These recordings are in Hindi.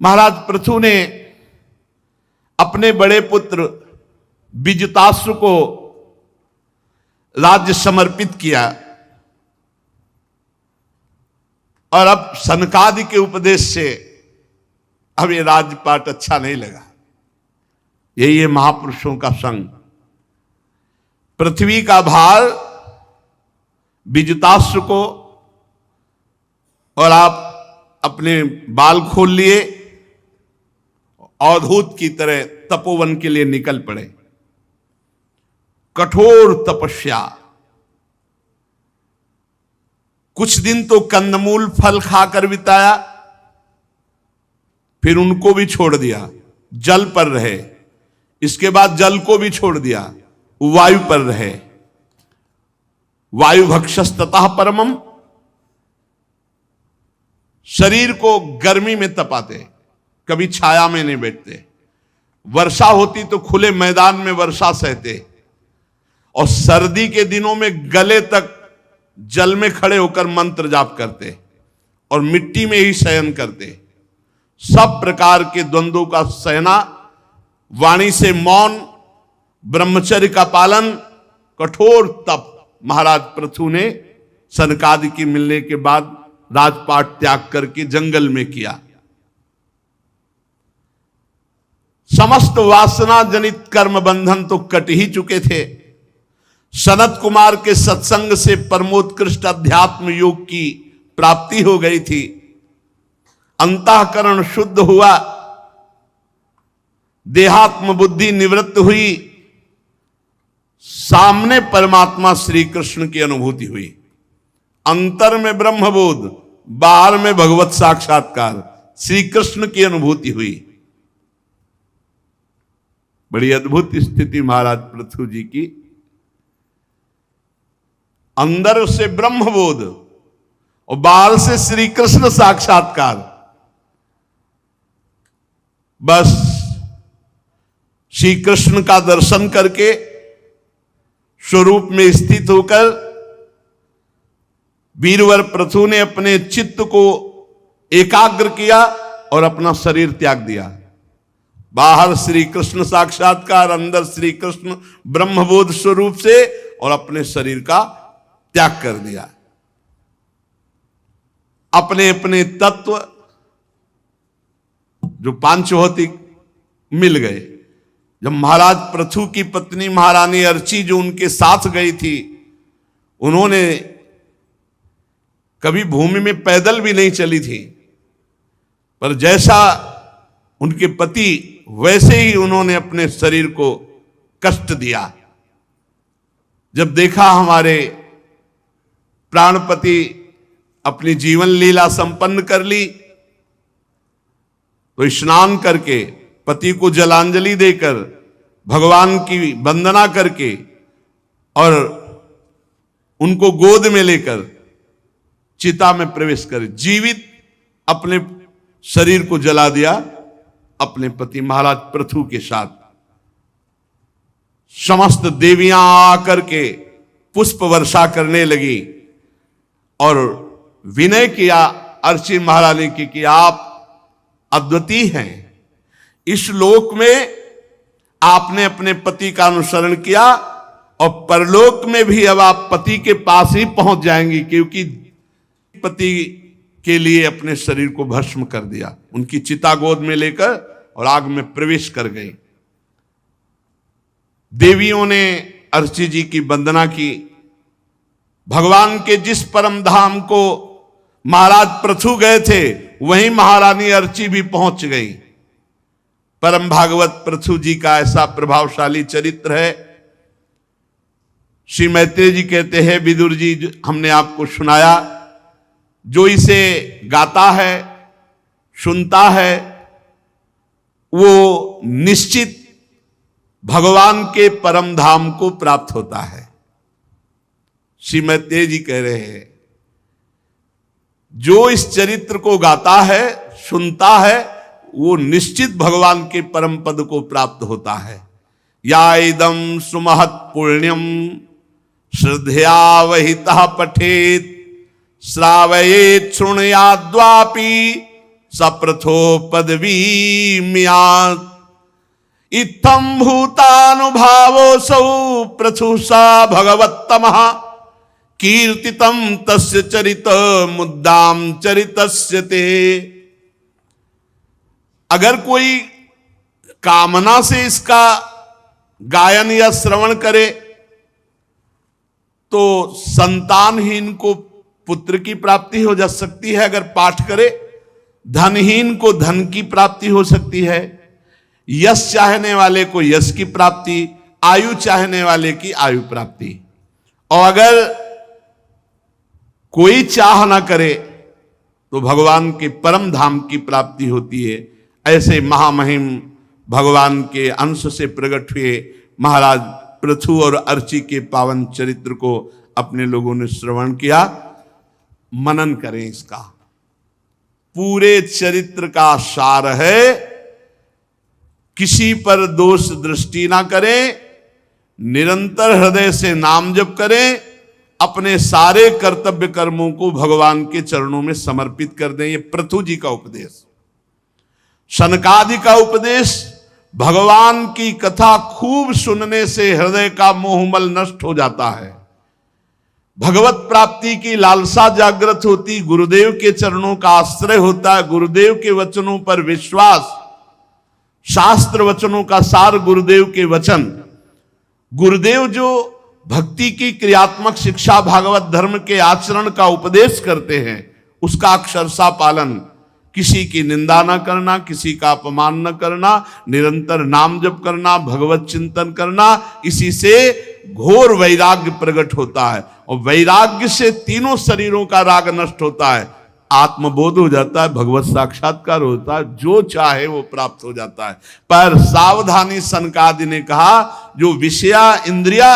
महाराज पृथु ने अपने बड़े पुत्र विजिताश्व को राज्य समर्पित किया और अब सनकादि के उपदेश से अब ये राजपाट अच्छा नहीं लगा। यही है महापुरुषों का संग। पृथ्वी का भार विजिताश्व को और आप अपने बाल खोल लिए, अवधूत की तरह तपोवन के लिए निकल पड़े। कठोर तपस्या, कुछ दिन तो कंदमूल फल खाकर बिताया, फिर उनको भी छोड़ दिया, जल पर रहे। इसके बाद जल को भी छोड़ दिया, वायु पर रहे। वायु भक्षस्ततः परमम, शरीर को गर्मी में तपाते, कभी छाया में नहीं बैठते। वर्षा होती तो खुले मैदान में वर्षा सहते, और सर्दी के दिनों में गले तक जल में खड़े होकर मंत्र जाप करते और मिट्टी में ही शयन करते। सब प्रकार के द्वंद्वों का सहना, वाणी से मौन, ब्रह्मचर्य का पालन, कठोर तप महाराज पृथु ने सनकादि की मिलने के बाद राजपाट त्याग करके जंगल में किया। समस्त वासना जनित कर्म बंधन तो कट ही चुके थे। सनत कुमार के सत्संग से परमोत्कृष्ट अध्यात्म योग की प्राप्ति हो गई थी। अंतःकरण शुद्ध हुआ, देहात्म बुद्धि निवृत्त हुई, सामने परमात्मा श्री कृष्ण की अनुभूति हुई। अंतर में ब्रह्मबोध, बाहर में भगवत साक्षात्कार, श्री कृष्ण की अनुभूति हुई। बड़ी अद्भुत स्थिति महाराज पृथु जी की। अंदर से ब्रह्मबोध और बाहर से श्री कृष्ण साक्षात्कार। बस श्री कृष्ण का दर्शन करके स्वरूप में स्थित होकर वीरवर पृथु ने अपने चित्त को एकाग्र किया और अपना शरीर त्याग दिया। बाहर श्री कृष्ण साक्षात्कार, अंदर श्री कृष्ण ब्रह्मबोध स्वरूप से, और अपने शरीर का त्याग कर दिया। अपने अपने तत्व जो पांच भौतिक मिल गए। जब महाराज पृथु की पत्नी महारानी अर्ची जो उनके साथ गई थी, उन्होंने कभी भूमि में पैदल भी नहीं चली थी, पर जैसा उनके पति वैसे ही उन्होंने अपने शरीर को कष्ट दिया। जब देखा हमारे प्राणपति अपनी जीवन लीला संपन्न कर ली, तो स्नान करके पति को जलांजलि देकर भगवान की वंदना करके और उनको गोद में लेकर चिता में प्रवेश कर जीवित अपने शरीर को जला दिया अपने पति महाराज पृथु के साथ। समस्त देवियां आकर के पुष्प वर्षा करने लगी और विनय किया अर्ची महारानी की कि आप अद्वितीय हैं। इस लोक में आपने अपने पति का अनुसरण किया और परलोक में भी अब आप पति के पास ही पहुंच जाएंगी, क्योंकि पति के लिए अपने शरीर को भस्म कर दिया। उनकी चिता गोद में लेकर और आग में प्रवेश कर गई। देवियों ने अर्ची जी की वंदना की। भगवान के जिस परम धाम को महाराज पृथु गए थे, वहीं महारानी अर्ची भी पहुंच गई। परम भागवत पृथु जी का ऐसा प्रभावशाली चरित्र है। श्री मैत्रेय जी कहते हैं, विदुर जी हमने आपको सुनाया, जो इसे गाता है, सुनता है, वो निश्चित भगवान के परम धाम को प्राप्त होता है। श्री मैत्रेय जी कह रहे हैं, जो इस चरित्र को गाता है, सुनता है, वो निश्चित भगवान के परम पद को प्राप्त होता है। या इदम सुमहत पुण्यम श्रद्धया वहितः पठेत श्रावयेत शृणुयाद्वापि सप्रथो पदवी मियात् इत्थं भूतानुभावोऽसौ प्रथुषा भगवत्तमः कीर्तितं तस्य चरित मुद्दाम चरितस्य ते। अगर कोई कामना से इसका गायन या श्रवण करे तो संतानहीन को पुत्र की प्राप्ति हो जा सकती है, अगर पाठ करे धनहीन को धन की प्राप्ति हो सकती है, यश चाहने वाले को यश की प्राप्ति, आयु चाहने वाले की आयु प्राप्ति। और अगर कोई चाह ना करे तो भगवान के परम धाम की प्राप्ति होती है। ऐसे महामहिम भगवान के अंश से प्रकट हुए महाराज पृथु और अर्ची के पावन चरित्र को अपने लोगों ने श्रवण किया। मनन करें, इसका पूरे चरित्र का सार है, किसी पर दोष दृष्टि ना करें, निरंतर हृदय से नाम जप करें, अपने सारे कर्तव्य कर्मों को भगवान के चरणों में समर्पित कर दें। ये पृथु जी का उपदेश, सनकादि का उपदेश। भगवान की कथा खूब सुनने से हृदय का मोहमल नष्ट हो जाता है, भगवत प्राप्ति की लालसा जागृत होती, गुरुदेव के चरणों का आश्रय होता है, गुरुदेव के वचनों पर विश्वास, शास्त्र वचनों का सार गुरुदेव के वचन। गुरुदेव जो भक्ति की क्रियात्मक शिक्षा, भागवत धर्म के आचरण का उपदेश करते हैं, उसका अक्षरशः पालन, किसी की निंदा न करना, किसी का अपमान न करना, निरंतर नाम जप करना, भगवत चिंतन करना, इसी से घोर वैराग्य प्रकट होता है। और वैराग्य से तीनों शरीरों का राग नष्ट होता है, आत्मबोध हो जाता है, भगवत साक्षात्कार होता है, जो चाहे वो प्राप्त हो जाता है। पर सावधानी, सनकादि ने कहा, जो विषया इंद्रिया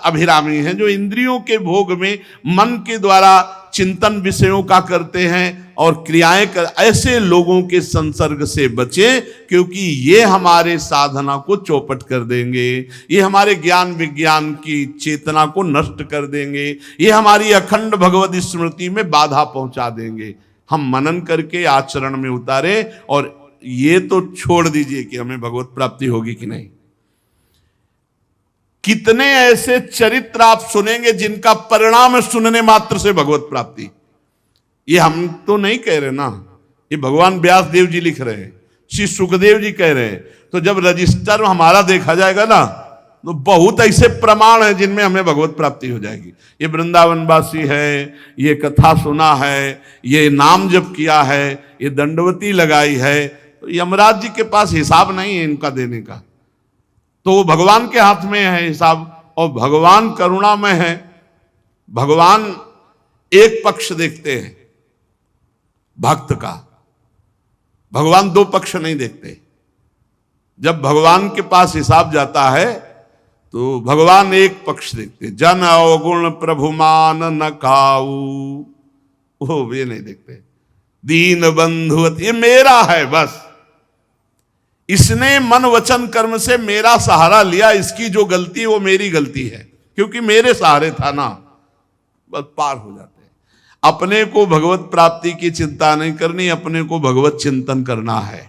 अभिरामी हैं, जो इंद्रियों के भोग में मन के द्वारा चिंतन विषयों का करते हैं और क्रियाएं कर, ऐसे लोगों के संसर्ग से बचें, क्योंकि ये हमारे साधना को चौपट कर देंगे, ये हमारे ज्ञान विज्ञान की चेतना को नष्ट कर देंगे, ये हमारी अखंड भगवत स्मृति में बाधा पहुंचा देंगे। हम मनन करके आचरण में उतारे, और ये तो छोड़ दीजिए कि हमें भगवत प्राप्ति होगी कि नहीं। कितने ऐसे चरित्र आप सुनेंगे जिनका परिणाम है सुनने मात्र से भगवत प्राप्ति। ये हम तो नहीं कह रहे ना, ये भगवान व्यास देव जी लिख रहे हैं, श्री सुखदेव जी कह रहे हैं। तो जब रजिस्टर हमारा देखा जाएगा ना, तो बहुत ऐसे प्रमाण है जिनमें हमें भगवत प्राप्ति हो जाएगी। ये वृंदावनवासी है, ये कथा सुना है, ये नाम जप किया है, ये दंडवती लगाई है, तो यमराज जी के पास हिसाब नहीं है इनका देने का, तो वो भगवान के हाथ में है हिसाब। और भगवान करुणामय है, भगवान एक पक्ष देखते हैं भक्त का, भगवान दो पक्ष नहीं देखते। जब भगवान के पास हिसाब जाता है तो भगवान एक पक्ष देखते, जन अवगुण प्रभु मान न खाऊ, वो ये नहीं देखते। दीन बंधुवत, ये मेरा है बस, इसने मन वचन कर्म से मेरा सहारा लिया, इसकी जो गलती है वो मेरी गलती है, क्योंकि मेरे सहारे था ना, बस पार हो जाते हैं। अपने को भगवत प्राप्ति की चिंता नहीं करनी, अपने को भगवत चिंतन करना है।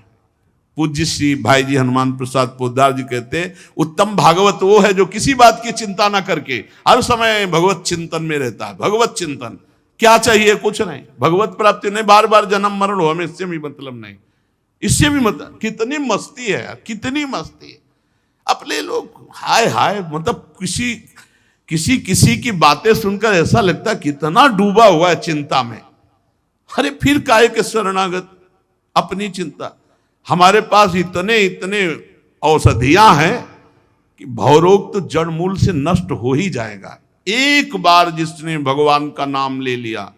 पूज्य श्री भाई जी हनुमान प्रसाद पोद्दार जी कहते हैं, उत्तम भागवत वो है जो किसी बात की चिंता ना करके हर समय भगवत चिंतन में रहता है। भगवत चिंतन क्या चाहिए? कुछ नहीं, भगवत प्राप्ति नहीं, बार बार जन्म मरण हो, हमें इससे भी मतलब नहीं, इससे भी मतलब। कितनी मस्ती है यार, कितनी मस्ती है। अपने लोग हाय हाय, मतलब किसी की बातें सुनकर ऐसा लगता है कितना डूबा हुआ है चिंता में। अरे फिर काहे के शरणागत, अपनी चिंता। हमारे पास इतने औषधियां हैं कि भवरोग तो जड़ मूल से नष्ट हो ही जाएगा। एक बार जिसने भगवान का नाम ले लिया,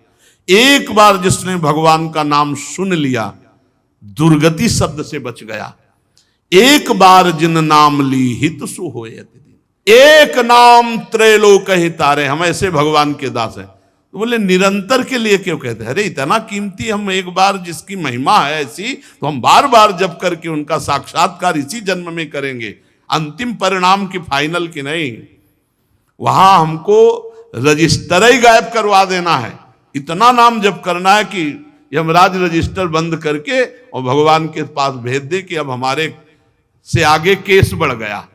एक बार जिसने भगवान का नाम सुन लिया, दुर्गति शब्द से बच गया। एक बार जिन नाम ली हित सु होए, एक नाम त्रैलोक हितारे। हम ऐसे भगवान के दास हैं। तो बोले निरंतर के लिए क्यों कहते हैं? अरे इतना कीमती, हम एक बार जिसकी महिमा है ऐसी, तो हम बार बार जप करके उनका साक्षात्कार इसी जन्म में करेंगे। अंतिम परिणाम की फाइनल की नहीं, वहां हमको रजिस्टर ही गायब करवा देना है। इतना नाम जप करना है कि यमराज रजिस्टर बंद करके और भगवान के पास भेज दे कि अब हमारे से आगे केस बढ़ गया,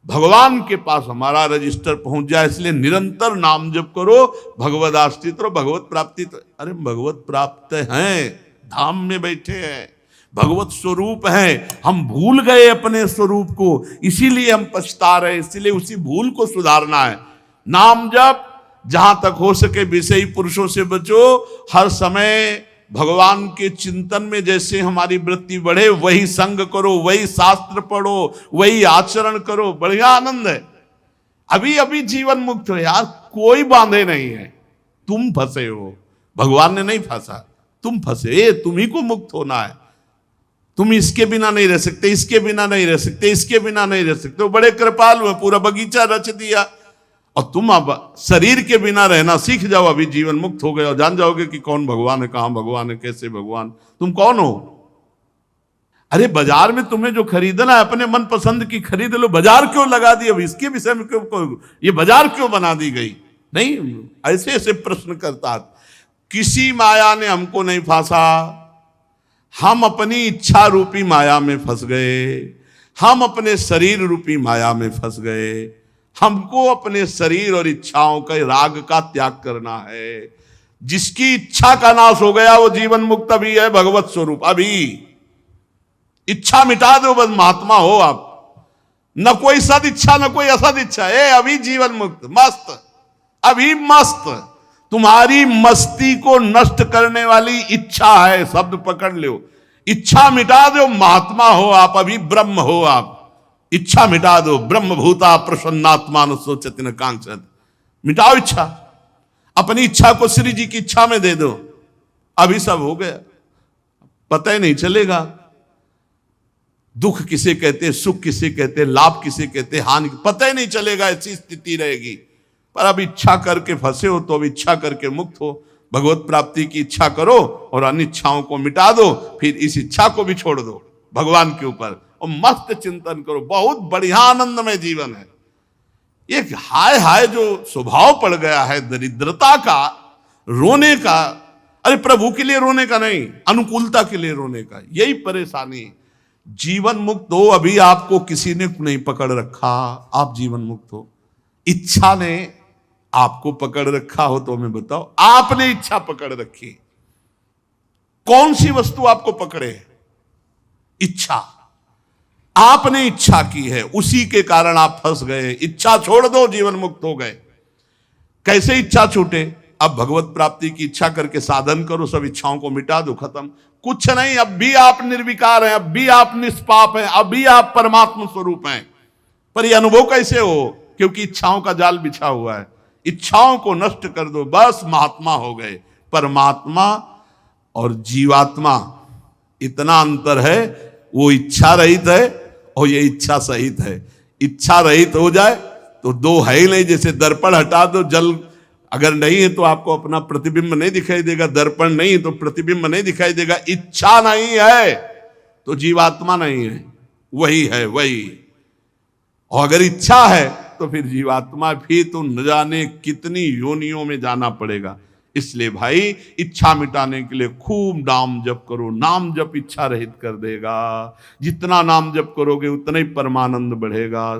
भगवान के पास हमारा रजिस्टर पहुंच जाए। इसलिए निरंतर नाम जप करो, भगवद आश्रित रहो, भगवत प्राप्ति। अरे भगवत प्राप्त हैं, धाम में बैठे हैं, भगवत स्वरूप हैं, हम भूल गए अपने स्वरूप को, इसीलिए हम पछता रहे। इसीलिए उसी भूल को सुधारना है। नाम जप, जहां तक हो सके विषयी पुरुषों से बचो, हर समय भगवान के चिंतन में जैसे हमारी वृत्ति बढ़े वही संग करो, वही शास्त्र पढ़ो, वही आचरण करो, बढ़िया आनंद है। अभी अभी जीवन मुक्त हो यार, कोई बांधे नहीं है, तुम फंसे हो, भगवान ने नहीं फंसा, तुम फंसे, तुम्ही को मुक्त होना है। तुम इसके बिना नहीं रह सकते, इसके बिना नहीं रह सकते, इसके बिना नहीं रह सकते। वो बड़े कृपालु है, पूरा बगीचा रच दिया, और तुम अब शरीर के बिना रहना सीख जाओ। अभी जीवन मुक्त हो गए और जान जाओगे कि कौन भगवान है, कहां भगवान है, कैसे भगवान, तुम कौन हो। अरे बाजार में तुम्हें जो खरीदना है अपने मन पसंद की खरीद लो, बाजार क्यों लगा दी, अब इसके विषय में क्यों, ये बाजार क्यों बना दी गई। नहीं, ऐसे ऐसे प्रश्न करता। किसी माया ने हमको नहीं फांसा, हम अपनी इच्छा रूपी माया में फंस गए, हम अपने शरीर रूपी माया में फंस गए। हमको अपने शरीर और इच्छाओं का, राग का त्याग करना है। जिसकी इच्छा का नाश हो गया वो जीवन मुक्त अभी है, भगवत स्वरूप। अभी इच्छा मिटा दो, बस महात्मा हो आप। न कोई सद इच्छा, न कोई असद इच्छा, अभी जीवन मुक्त, मस्त, अभी मस्त। तुम्हारी मस्ती को नष्ट करने वाली इच्छा है, शब्द पकड़ लो। इच्छा मिटा दो, महात्मा हो आप, अभी ब्रह्म हो आप। इच्छा मिटा दो, ब्रह्म भूता प्रसन्नात्मा न सोचति न कांक्षत। मिटाओ इच्छा, अपनी इच्छा को श्री जी की इच्छा में दे दो, अभी सब हो गया, पता ही नहीं चलेगा। दुख किसे कहते, सुख किसे कहते, लाभ किसे कहते, हानि पता ही नहीं चलेगा, ऐसी स्थिति रहेगी। पर अब इच्छा करके फंसे हो तो अब इच्छा करके मुक्त हो। भगवत प्राप्ति की इच्छा करो और अनिच्छाओं को मिटा दो, फिर इस इच्छा को भी छोड़ दो भगवान के ऊपर और मस्त चिंतन करो। बहुत बढ़िया आनंदमय जीवन है। एक हाय हाय जो स्वभाव पड़ गया है दरिद्रता का, रोने का, अरे प्रभु के लिए रोने का नहीं, अनुकूलता के लिए रोने का, यही परेशानी। जीवन मुक्त हो, अभी आपको किसी ने नहीं पकड़ रखा, आप जीवन मुक्त हो। इच्छा ने आपको पकड़ रखा हो तो हमें बताओ, आपने इच्छा पकड़ रखी, कौन सी वस्तु आपको पकड़े? इच्छा। आपने इच्छा की है, उसी के कारण आप फंस गए। इच्छा छोड़ दो, जीवन मुक्त हो गए। कैसे इच्छा छूटे? अब भगवत प्राप्ति की इच्छा करके साधन करो, सब इच्छाओं को मिटा दो, खत्म। कुछ नहीं, अब भी आप निर्विकार हैं, अब भी आप निष्पाप हैं, अब भी आप परमात्मा स्वरूप हैं। पर यह अनुभव कैसे हो? क्योंकि इच्छाओं का जाल बिछा हुआ है। इच्छाओं को नष्ट कर दो, बस महात्मा हो गए। परमात्मा और जीवात्मा इतना अंतर है, वो इच्छा रहित है और ये इच्छा सहित है। इच्छा रहित हो जाए तो दो है ही नहीं। जैसे दर्पण हटा दो, जल अगर नहीं है तो आपको अपना प्रतिबिंब नहीं दिखाई देगा, दर्पण नहीं है तो प्रतिबिंब नहीं दिखाई देगा। इच्छा नहीं है तो जीवात्मा नहीं है, वही है वही। और अगर इच्छा है तो फिर जीवात्मा, फिर तो न जाने कितनी योनियों में जाना पड़ेगा। इसलिए भाई इच्छा मिटाने के लिए खूब नाम जप करो। नाम जप इच्छा रहित कर देगा। जितना नाम जप करोगे उतना ही परमानंद बढ़ेगा।